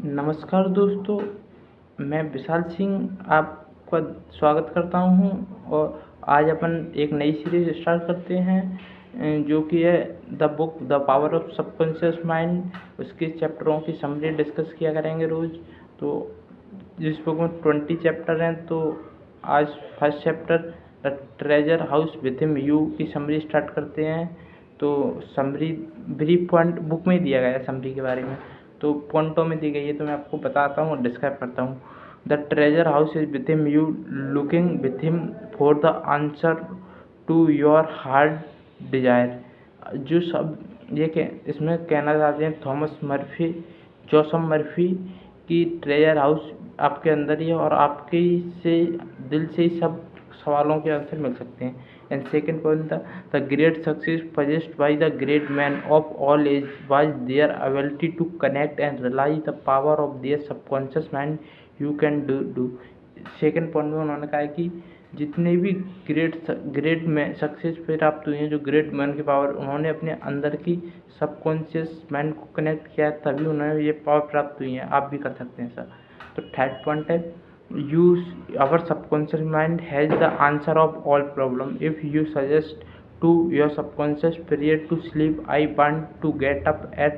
नमस्कार दोस्तों, मैं विशाल सिंह आपका स्वागत करता हूँ और आज अपन एक नई सीरीज स्टार्ट करते हैं जो कि है the book the power of subconscious mind. उसके चैप्टरों की समरी डिस्कस किया करेंगे रोज़। तो जिस बुक में 20 चैप्टर हैं, तो आज first chapter the treasure house within you की समरी स्टार्ट करते हैं। तो समरी ब्रीफ पॉइंट बुक में ही दिया गया है समरी के बारे में, तो पॉइंटों में दी गई है, तो मैं आपको बताता हूँ और डिस्क्राइब करता हूँ। The treasure house is with him, you looking with him for the answer to your heart desire. जो सब ये इसमें कहना चाहते हैं थॉमस मर्फी, जोसफ मर्फी की ट्रेजर हाउस आपके अंदर ही है और आपके से दिल से ही सब सवालों के आंसर मिल सकते हैं। And second point, the great success possessed by the great men of all age was their ability to connect and realize the power of their subconscious mind you can do। Second point में उन्होंने कहा है कि जितने भी great में success प्राप्त हुई हैं, जो ग्रेट मैन की पावर, उन्होंने अपने अंदर की सबकॉन्शियस माइंड को कनेक्ट किया है, तभी उन्हें ये पावर प्राप्त हुई है। आप भी कर सकते हैं सर। तो थर्ड पॉइंट है, use our subconscious mind has the answer of all problem। if you suggest to your subconscious period to sleep I want to get up at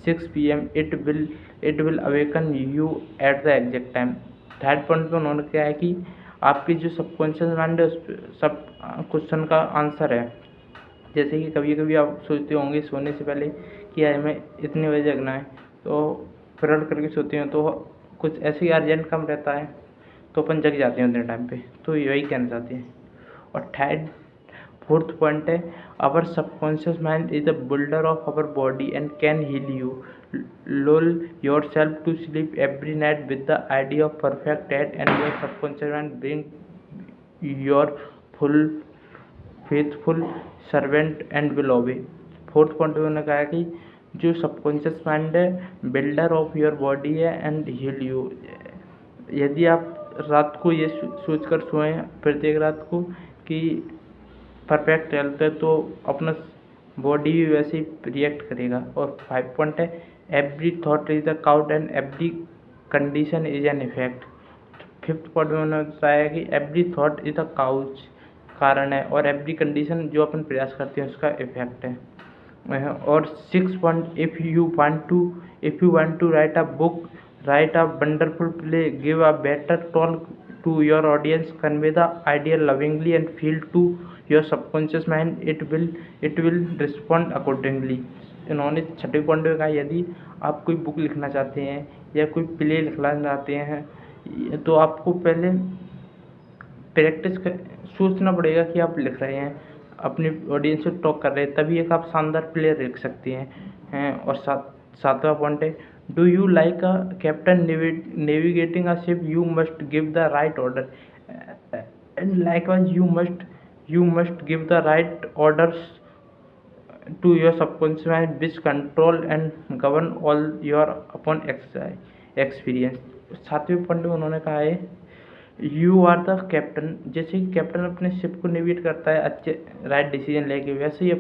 6 p.m, it will awaken you at the exact time। Third point पे उन्होंने क्या है कि आपकी जो subconscious mind है, उस सब क्वेश्चन का आंसर है। जैसे कि कभी कभी आप सोचते होंगे सोने से पहले कि यार हमें इतने बजे जगना है, तो फ्रंट करके सोते हैं, तो कुछ ऐसे ही अर्जेंट काम रहता है, तो अपन जग जाते हैं उतने टाइम पे। तो यही कहना चाहते हैं। और फोर्थ पॉइंट है, our subconscious mind is the builder of our body and can heal you. lull yourself to sleep every night with the idea of perfect health and your subconscious mind bring your full faithful servant and will obey। Fourth point में उन्होंने कहा कि जो subconscious mind है builder of your body है and heal you. यदि आप रात को ये सोच कर सोएं प्रत्येक रात को कि परफेक्ट हेल्थ है, तो अपना बॉडी भी वैसे ही रिएक्ट करेगा। और 5 पॉइंट है, every thought is the cout and every condition is an effect. Fifth point में उन्होंने बताया कि every thought is the couch कारण है, और एवरी कंडीशन जो अपन प्रयास करते हैं उसका इफेक्ट है। और 6 point, if you want to write a book, write a wonderful play, give a better tone to your audience, convey the idea lovingly and feel to your subconscious mind, it will respond accordingly। इन्होंने छठे point में कहा यदि आप कोई book लिखना चाहते हैं या कोई प्ले लिखना चाहते हैं, तो आपको पहले प्रैक्टिस कर सोचना पड़ेगा कि आप लिख रहे हैं, अपनी ऑडियंस से टॉक कर रहे हैं, तभी एक आप शानदार प्ले लिख सकते हैं। और सातवां पॉइंट है, do you like a captain navigating a ship, you must give the right order and likewise you must give the right orders to your subconscious mind which control and govern all your upon experience. सातवें point में उन्होंने कहा है, you are the captain. जैसे कि captain अपने ship को navigate करता है अच्छे राइट डिसीजन लेके, वैसे ही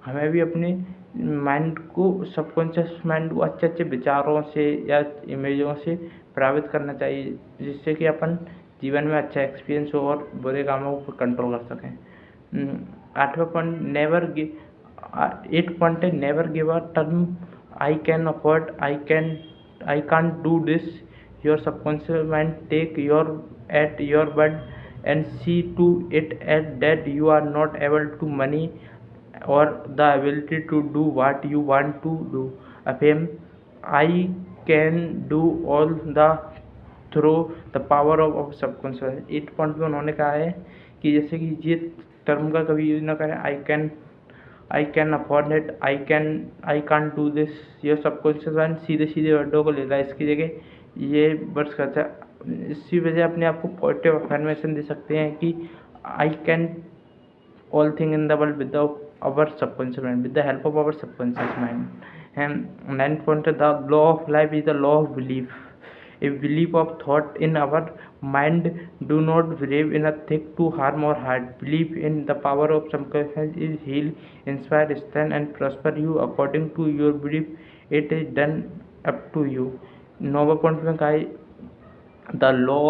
हमें भी अपने माइंड को, सबकॉन्शियस माइंड को अच्छे अच्छे विचारों से या इमेजों से प्रभावित करना चाहिए, जिससे कि अपन जीवन में अच्छा एक्सपीरियंस हो और बुरे कामों को कंट्रोल कर सकें। आठवां पॉइंट, नेवर गिव 8 पॉइंट है, never give a term I can afford, I can't do this. Your subconscious mind take your at your word and see to it that you are not able to money or the ability to do what you want to do। affirm I can do all the through the power of subconscious। 8 point में उन्होंने कहा है कि जैसे कि ये term का कभी यूज ना करें, आई can afford it, I can't do this. ये सबकॉन्शियस माइंड सीधे सीधे वर्डों को लेता है, इसकी जगह ये वर्ड्स करता है। इसी वजह अपने आप को पॉजिटिव अफर्मेशन दे सकते हैं कि I can all thing in the world with our subconscious mind, with the help of our subconscious mind. And 9 point, the law of life is the law of belief. A belief of thought in our mind do not believe in a thing to harm or hurt। Belief in the power of subconscious is heal, inspire, strengthen and prosper you according to your belief। It is done up to you। 9वें point में कहा है the law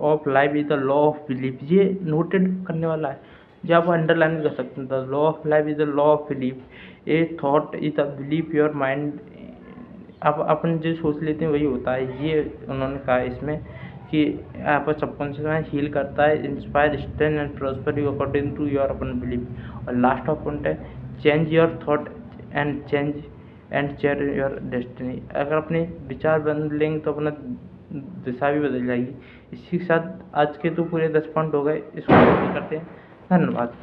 of life is the law of belief. ये noted करने वाला है, जो आप अंडरलाइन कर सकते हैं। The law of life is the law of belief. A thought is the belief your mind. आप अपन जो सोच लेते हैं वही होता है, ये उन्होंने कहा है इसमें कि आपका सबकॉन्शियस माइंड हील करता है, inspire, strength and prosper you according to your upon belief. और लास्ट ऑफ पॉइंट है change your thought and chair your destiny. अगर अपने विचार बदल लेंगे तो अपना दिशा भी बदल जाएगी। इसी के साथ आज के तो पूरे 10 पॉइंट हो गए, इसको करते हैं। धन्यवाद।